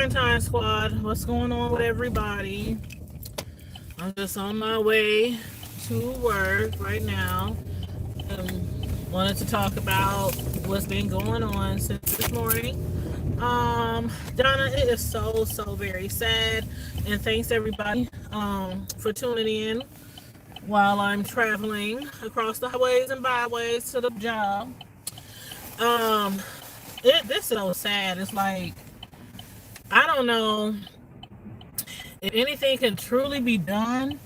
Primetime Squad. What's going on with everybody? I'm just on my way to work right now. Wanted to talk about what's been going on since this morning. Donna, it is so very sad, and thanks everybody for tuning in while I'm traveling across the highways and byways to the job. Um, this is so sad. It's like I don't know if anything can truly be done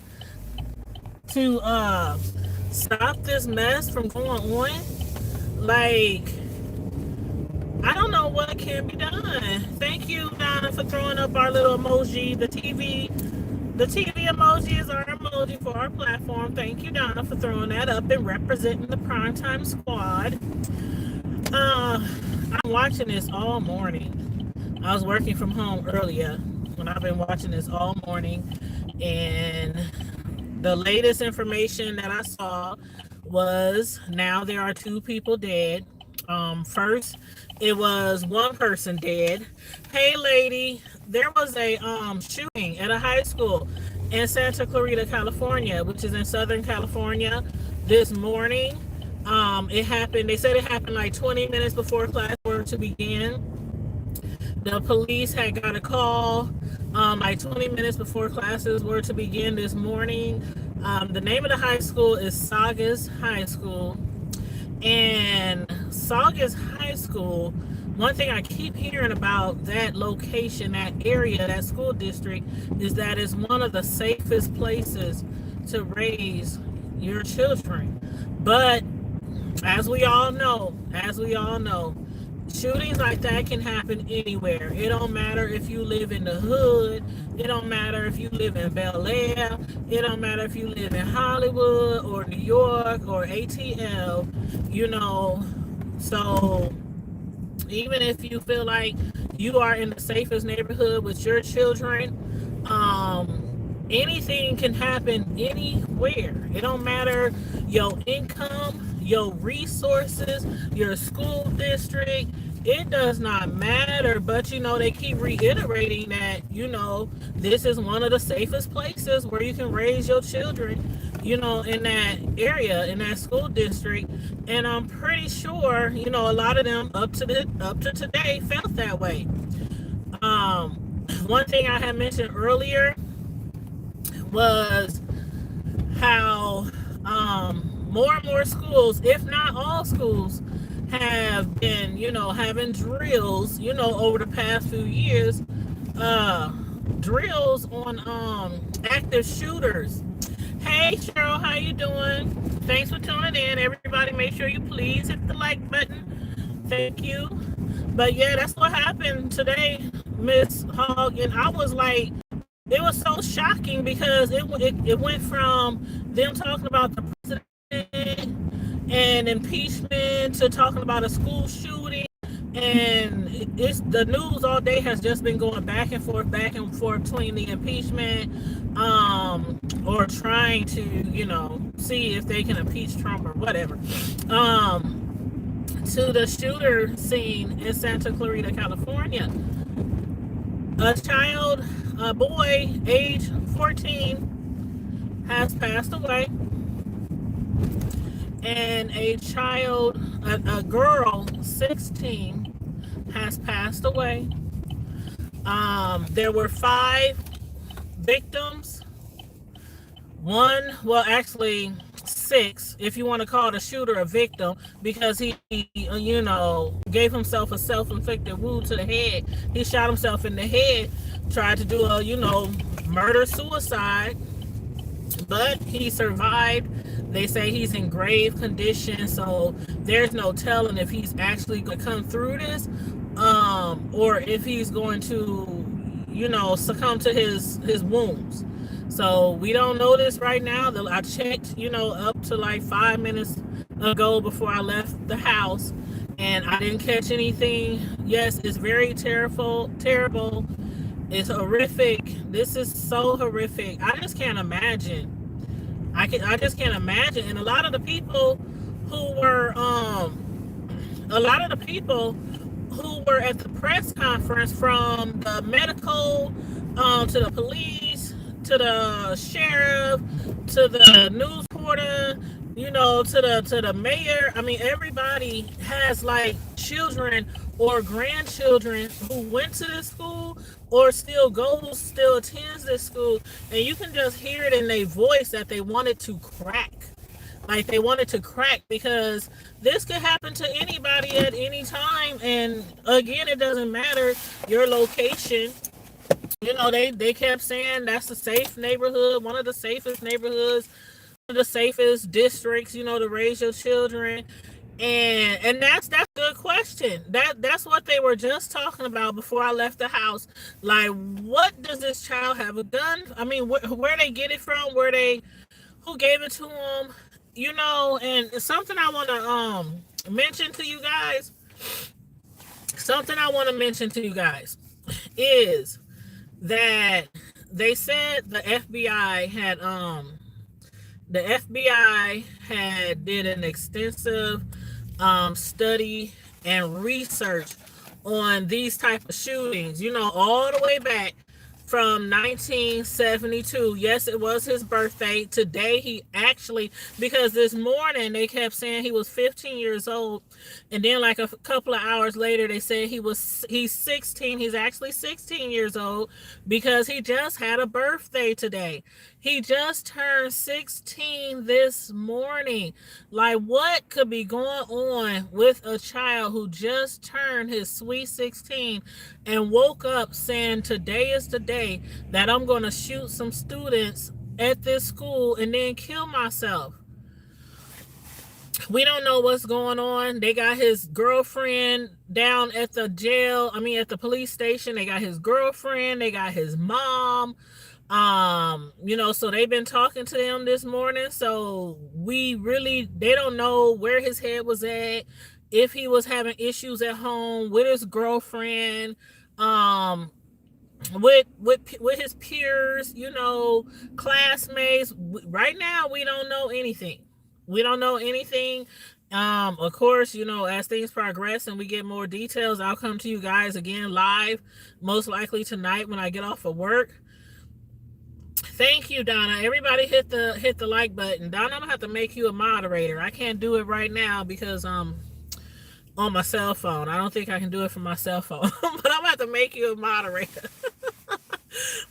to stop this mess from going on. Like, I don't know what can be done. Thank you, Donna, for throwing up our little emoji. The TV emoji is our emoji for our platform. Thank you, Donna, for throwing that up and representing the Primetime Squad. I'm watching this all morning. I was working from home earlier, and I've been watching this all morning. And the latest information that I saw was now there are 2 people dead. First, it was 1 person dead. Hey, lady, there was a shooting at a high school in Santa Clarita, California, which is in Southern California, this morning. It happened. They said it happened like 20 minutes before class were to begin. The police had got a call like 20 minutes before classes were to begin this morning. The name of the high school is Saugus High School. And Saugus High School, one thing I keep hearing about that location, that area, that school district, is that it's one of the safest places to raise your children. But as we all know, shootings like that can happen anywhere. It don't matter if you live in the hood. It don't matter if you live in Bel Air. It don't matter if you live in Hollywood or New York or ATL, So even if you feel like you are in the safest neighborhood with your children, anything can happen anywhere. It don't matter your income, your resources, your school district. It does not matter, but they keep reiterating that this is one of the safest places where you can raise your children, in that area, in that school district. And I'm pretty sure a lot of them up to today felt that way. One thing I had mentioned earlier was how more and more schools, if not all schools, have been, having drills, over the past few years, drills on active shooters. Hey, Cheryl, how you doing? Thanks for tuning in. Everybody, make sure you please hit the like button. Thank you. But yeah, that's what happened today, Miss Hogg. And I was like, it was so shocking because it went from them talking about the president and impeachment to talking about a school shooting, and it's the news all day has just been going back and forth between the impeachment or trying to see if they can impeach Trump or whatever, to the shooter scene in Santa Clarita, California. A boy age 14 has passed away, and a girl 16 has passed away. There were 5 victims. Actually 6, if you want to call the shooter a victim, because he gave himself a self-inflicted wound to the head. He shot himself in the head, tried to do a murder-suicide, but he survived. They say he's in grave condition, so there's no telling if he's actually going to come through this, or if he's going to, succumb to his wounds. So we don't know this right now. I checked, up to like 5 minutes ago before I left the house, and I didn't catch anything. Yes, it's very terrible. It's horrific. This is so horrific. I just can't imagine. I just can't imagine. And a lot of the people who were at the press conference, from the medical, to the police, to the sheriff, to the news reporter, to the mayor. I mean, everybody has like children or grandchildren who went to this school or still attends this school, and you can just hear it in their voice that they wanted to crack. Like, they wanted to crack, because this could happen to anybody at any time. And again, it doesn't matter your location. They kept saying that's a safe neighborhood, one of the safest neighborhoods, one of the safest districts, to raise your children. And that's a good question. That's what they were just talking about before I left the house. Like, what does this child have a gun? I mean, where they get it from? Who gave it to them? And something I want to mention to you guys. Something I want to mention to you guys is that they said the FBI had did an extensive study and research on these type of shootings, all the way back from 1972. Yes, it was his birthday. Today, because this morning they kept saying he was 15 years old. And then like a couple of hours later, they said he's 16. He's actually 16 years old, because he just had a birthday today. He just turned 16 this morning. Like, what could be going on with a child who just turned his sweet 16 and woke up saying, today is the day that I'm going to shoot some students at this school and then kill myself? We don't know what's going on. They got his girlfriend down at the at the police station. They got his girlfriend. They got his mom. So they've been talking to them this morning. So they don't know where his head was at, if he was having issues at home with his girlfriend, with his peers, classmates. Right now, we don't know anything. We don't know anything. Of course, as things progress and we get more details, I'll come to you guys again live, most likely tonight when I get off of work. Thank you, Donna. Everybody hit the like button. Donna, I'm gonna have to make you a moderator. I can't do it right now because on my cell phone. I don't think I can do it from my cell phone, but I'm gonna have to make you a moderator.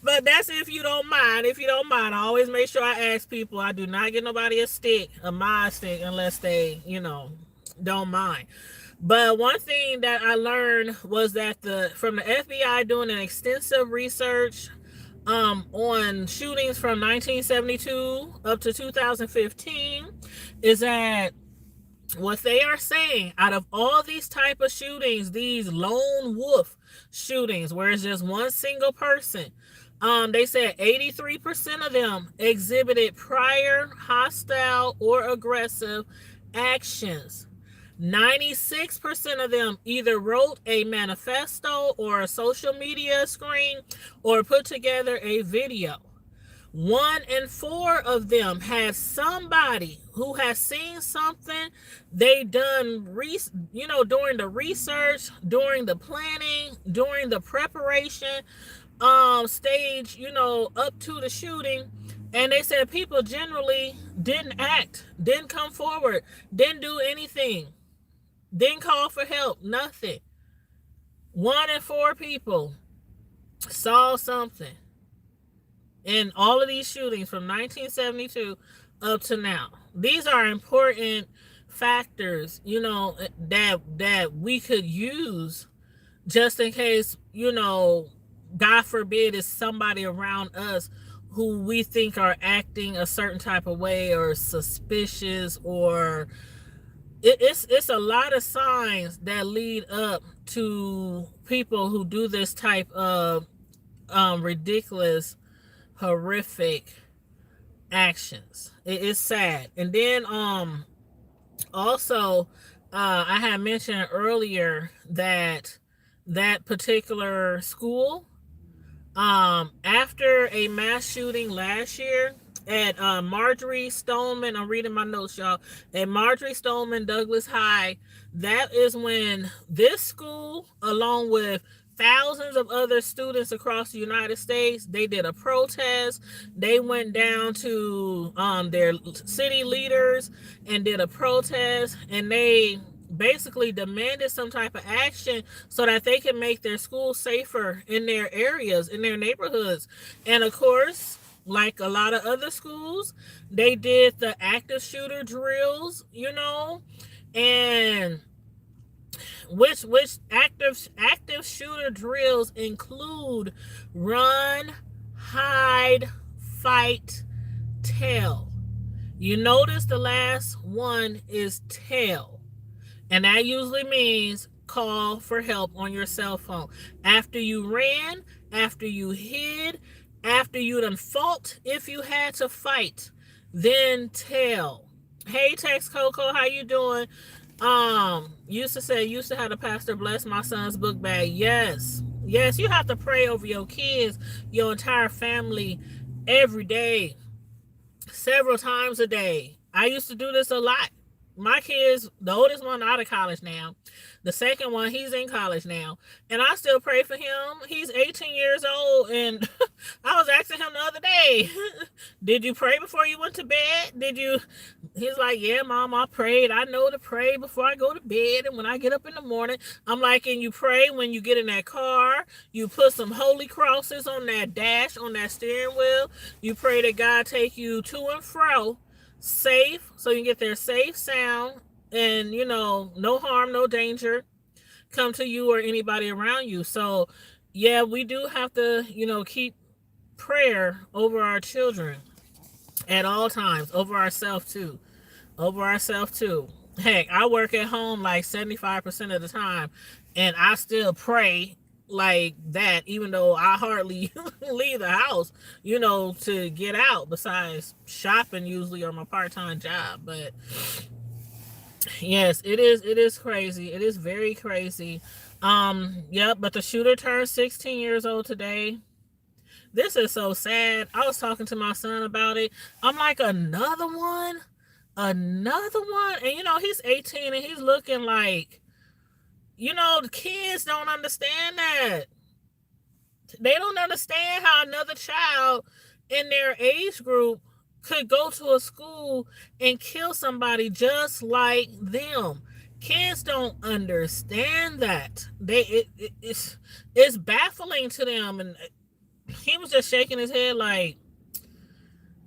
But that's if you don't mind. If you don't mind, I always make sure I ask people. I do not get nobody a mod stick, unless they, don't mind. But one thing that I learned was that from the FBI doing an extensive research on shootings from 1972 up to 2015, is that what they are saying, out of all these type of shootings, these lone wolf shootings where it's just one single person, they said 83% of them exhibited prior hostile or aggressive actions. 96% of them either wrote a manifesto or a social media screen or put together a video. 1 in 4 of them had somebody who has seen something they done, during the research, during the planning, during the preparation stage, up to the shooting. And they said people generally didn't act, didn't come forward, didn't do anything, didn't call for help, nothing. 1 in 4 people saw something in all of these shootings from 1972 up to now. These are important factors, that we could use just in case, God forbid, is somebody around us who we think are acting a certain type of way or suspicious, or it's a lot of signs that lead up to people who do this type of ridiculous, horrific actions. It is sad. And then also I had mentioned earlier that particular school, after a mass shooting last year, at Marjorie Stoneman. I'm reading my notes, y'all. At Marjorie Stoneman Douglas High, that is when this school, along with thousands of other students across the United States, they did a protest. They went down to their city leaders and did a protest, and they basically demanded some type of action so that they can make their schools safer in their areas, in their neighborhoods. And of course, like a lot of other schools, they did the active shooter drills, and which active shooter drills include run, hide, fight, tell. You notice the last one is tell. And that usually means call for help on your cell phone. After you ran, after you hid, after you done fought, if you had to fight, then tell. Hey, Tex Coco, how you doing? Used to have the pastor bless my son's book bag. Yes, you have to pray over your kids, your entire family, every day, several times a day. I used to do this a lot. My kids, the oldest one out of college now. The second one, he's in college now. And I still pray for him. He's 18 years old. And I was asking him the other day, did you pray before you went to bed? He's like, yeah, Mom, I prayed. I know to pray before I go to bed and when I get up in the morning. I'm like, and you pray when you get in that car. You put some holy crosses on that dash, on that steering wheel. You pray that God take you to and fro safe, so you can get there safe, sound, and no harm, no danger come to you or anybody around you. So yeah, we do have to keep prayer over our children at all times, over ourselves too. Heck, I work at home like 75% of the time, and I still pray like that, even though I hardly leave the house, to get out, besides shopping usually, or my part-time job. But yes, it is crazy. It is very crazy. Yep, but the shooter turned 16 years old today. This is so sad. I was talking to my son about it. I'm like, another one, and he's 18 and he's looking like, the kids don't understand that. They don't understand how another child in their age group could go to a school and kill somebody just like them. Kids don't understand that. It's baffling to them. And he was just shaking his head like,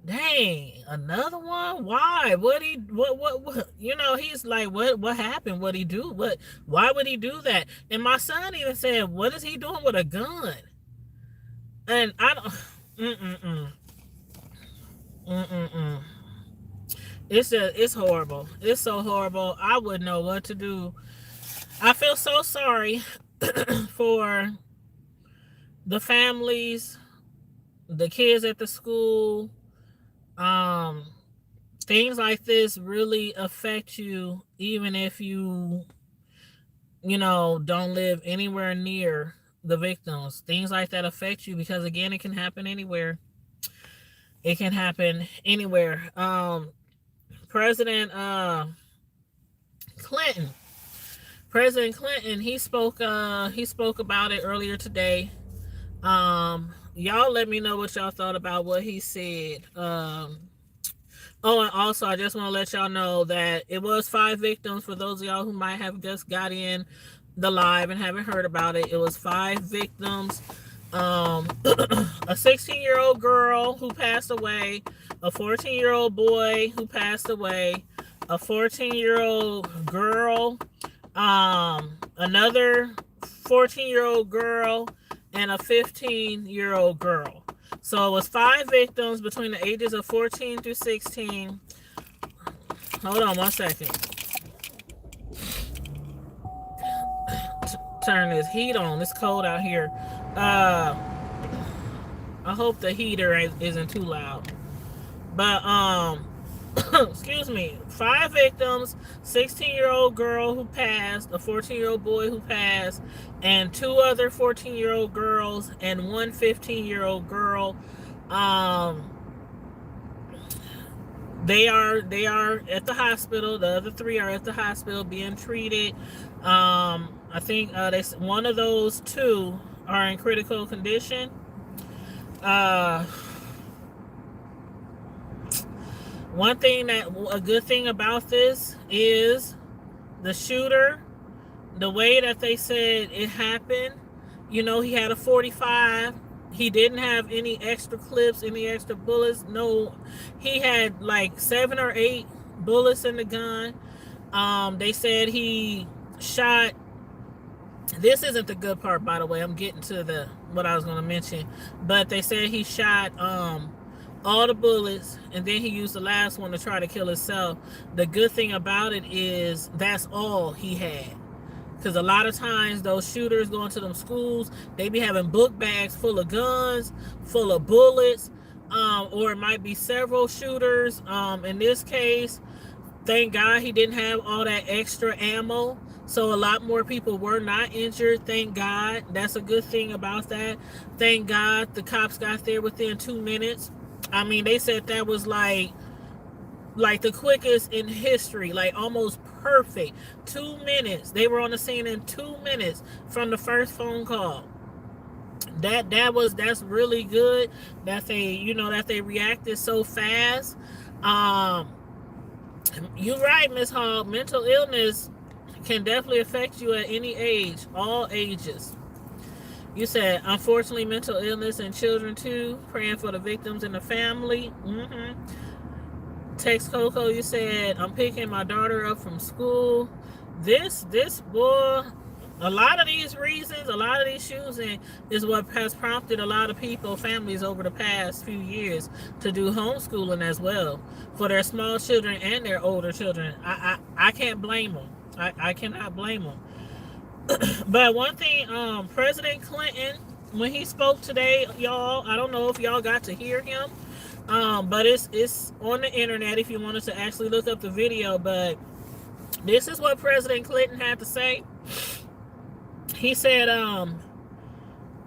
dang, another one? Why? What? He's like, what happened? What'd he do? Why would he do that? And my son even said, what is he doing with a gun? And I don't, it's horrible. It's so horrible. I wouldn't know what to do. I feel so sorry for the families, the kids at the school. Things like this really affect you, even if you don't live anywhere near the victims. Things like that affect you because, again, it can happen anywhere. It can happen anywhere. President Clinton, he spoke about it earlier today. Y'all let me know what y'all thought about what he said. And also, I just want to let y'all know that it was 5 victims. For those of y'all who might have just got in the live and haven't heard about it, it was 5 victims. A 16-year-old girl who passed away, a 14-year-old boy who passed away, a 14-year-old girl, another 14-year-old girl, and a 15-year-old girl. So it was 5 victims between the ages of 14 through 16. Hold on one second. Turn this heat on. It's cold out here. I hope the heater isn't too loud. But excuse me. 5 victims, 16-year-old girl who passed, a 14-year-old boy who passed, and 2 other 14-year-old girls and 1 15-year-old girl. They are at the hospital. The other three are at the hospital being treated. I think one of those two are in critical condition. Uh, a good thing about this is the shooter, the way that they said it happened. He had a 45. He didn't have any extra clips, any extra bullets. No, he had like 7 or 8 bullets in the gun. They said he shot. This isn't the good part, by the way. I'm getting to what I was going to mention. But they said he shot all the bullets, and then he used the last one to try to kill himself. The good thing about it is that's all he had. Because a lot of times those shooters going to them schools, they be having book bags full of guns, full of bullets, or it might be several shooters. In this case, thank God he didn't have all that extra ammo. So a lot more people were not injured. Thank God. That's a good thing about that. Thank God the cops got there within 2 minutes. I mean, they said that was like the quickest in history, like almost perfect. 2 minutes. They were on the scene in 2 minutes from the first phone call. That's really good that they reacted so fast. You're right, Miss Hall. Mental illness can definitely affect you at any age, all ages. You said, unfortunately, mental illness in children too. Praying for the victims and the family. Text Coco, you said, I'm picking my daughter up from school. This boy, a lot of these reasons, a lot of these choosing is what has prompted a lot of families over the past few years to do homeschooling as well for their small children and their older children. I can't blame them. I cannot blame them. But one thing, President Clinton, when he spoke today, y'all, I don't know if y'all got to hear him, but it's on the internet if you wanted to actually look up the video. But this is what President Clinton had to say. He said,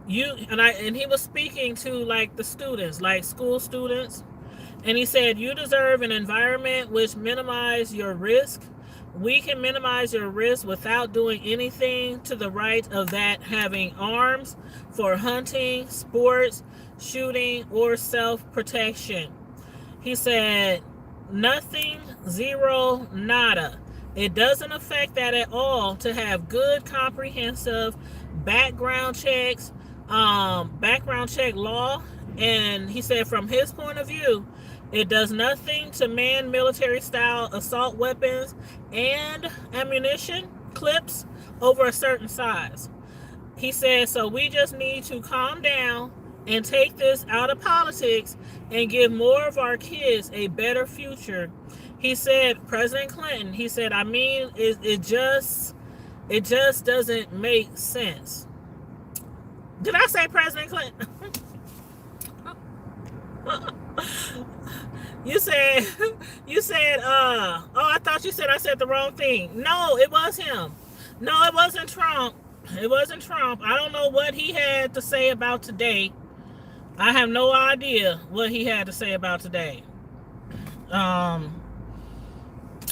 he was speaking to like the students, like school students, and he said, you deserve an environment which minimizes your risk. We can minimize your risk without doing anything to the right of that having arms for hunting, sports, shooting, or self-protection. He said, nothing, zero, nada. It doesn't affect that at all to have good, comprehensive background checks, background check law. And he said, from his point of view, it does nothing to man military-style assault weapons and ammunition clips over a certain size. He said, so we just need to calm down and take this out of politics and give more of our kids a better future. He said, President Clinton, he said, I mean, it just doesn't make sense. Did I say President Clinton? You said, I thought you said I said the wrong thing. No, it was him. No, it wasn't Trump. It wasn't Trump. I don't know what he had to say about today. I have no idea what he had to say about today. I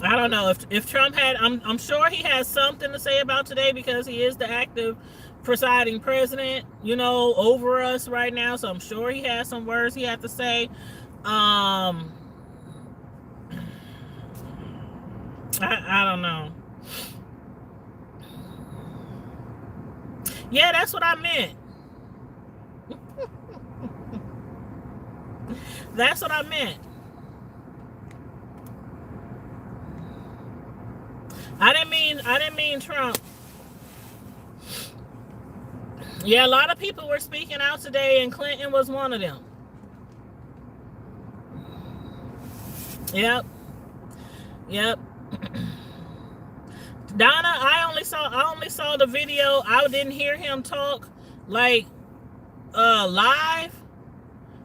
don't know if Trump had, I'm sure he has something to say about today because he is the active presiding president, over us right now. So I'm sure he has some words he had to say. I don't know. Yeah, that's what I meant. That's what I meant. I didn't mean Trump. Yeah, a lot of people were speaking out today, and Clinton was one of them. Yep. Donna, I only saw the video. I didn't hear him talk like live.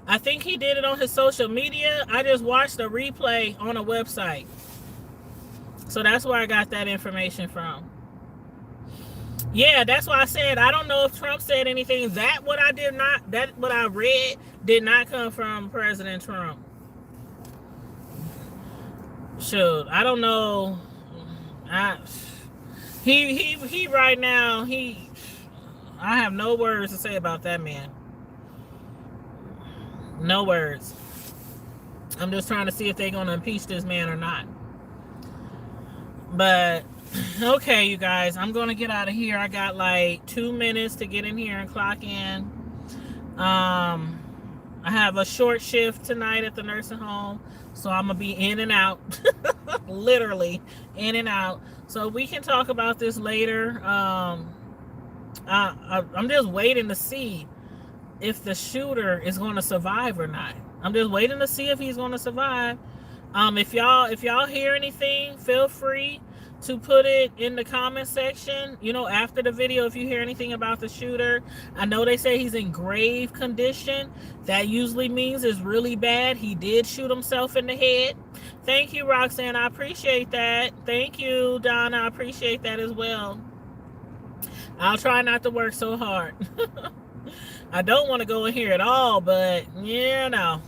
I think he did it on his social media. I just watched a replay on a website. So that's where I got that information from. Yeah, that's why I said I don't know if Trump said anything. What I read did not come from President Trump. shoot, I don't know. I he right now, I have no words to say about that man. No words. I'm just trying to see if they're gonna impeach this man or not. But okay, you guys, I'm gonna get out of here. I got like 2 minutes to get in here and clock in. I have a short shift tonight at the nursing home, so I'm gonna be in and out. Literally in and out. So we can talk about this later. I'm just waiting to see if the shooter is going to survive or not. I'm just waiting to see if he's going to survive. If y'all hear anything, feel free to put it in the comment section, you know, after the video. If you hear anything about the shooter, I know they say he's in grave condition. That usually means it's really bad. He did shoot himself in the head. Thank you, Roxanne. I appreciate that. Thank you, Donna. I appreciate that as well. I'll try not to work so hard. I don't want to go in here at all, but you know,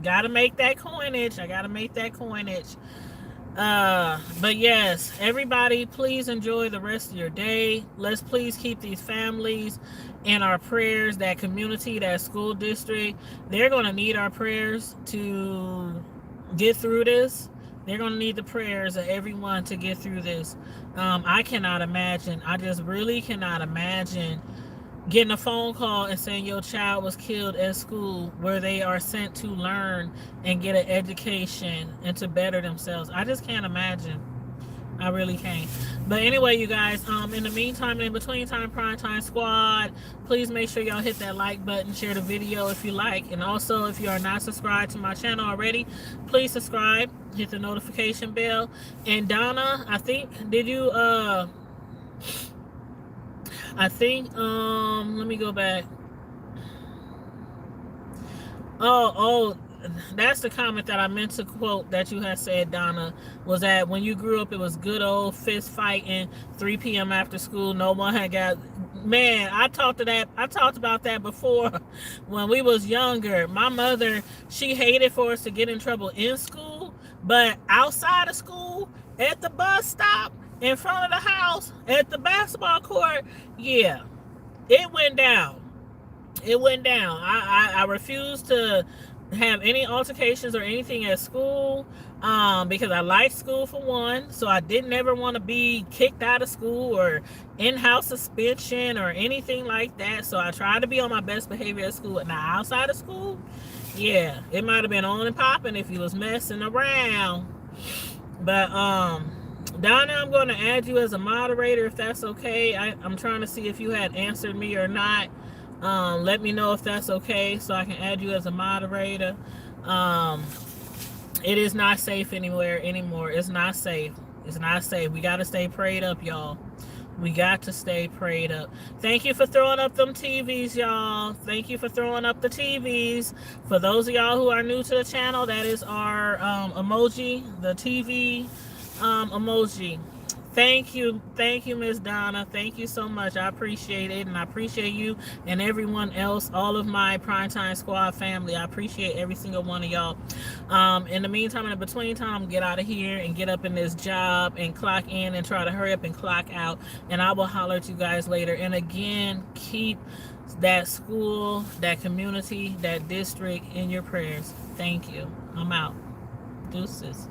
gotta make that coinage. I gotta make that coinage. But yes, everybody, please enjoy the rest of your day. Let's please keep these families in our prayers, that community, that school district. They're going to need our prayers to get through this. They're going to need the prayers of everyone to get through this. I cannot imagine. I just really cannot imagine getting a phone call and saying your child was killed at school, where they are sent to learn and get an education and to better themselves. I just can't imagine. I really can't. But anyway, you guys, in the meantime, in between time, Primetime Squad, please make sure y'all hit that like button, share the video if you like, and also if you are not subscribed to my channel already, please subscribe, hit the notification bell. And Donna, I think, did you let me go back. Oh, that's the comment that I meant to quote that you had said, Donna, was that when you grew up, it was good old fist fighting, 3 p.m. after school. No one had got, man, I talked about that before when we was younger. My mother, she hated for us to get in trouble in school, but outside of school, at the bus stop, in front of the house, at the basketball court, yeah, it went down. It went down. I refused to have any altercations or anything at school, because I liked school for one, so I didn't ever want to be kicked out of school or in-house suspension or anything like that. So I tried to be on my best behavior at school. Now outside of school, yeah, it might have been on and popping if you was messing around. But Donna, I'm going to add you as a moderator if that's okay. I'm trying to see if you had answered me or not. Let me know if that's okay so I can add you as a moderator. It is not safe anywhere anymore. It's not safe. It's not safe. We got to stay prayed up, y'all. We got to stay prayed up. Thank you for throwing up them TVs, y'all. Thank you for throwing up the TVs. For those of y'all who are new to the channel, that is our emoji, the TV emoji. Thank you, Miss Donna. Thank you so much. I appreciate it, and I appreciate you and everyone else, all of my Primetime Squad family. I appreciate every single one of y'all. In the meantime, in the between time, get out of here and get up in this job and clock in and try to hurry up and clock out. And I will holler at you guys later. And again, keep that school, that community, that district in your prayers. Thank you. I'm out. Deuces.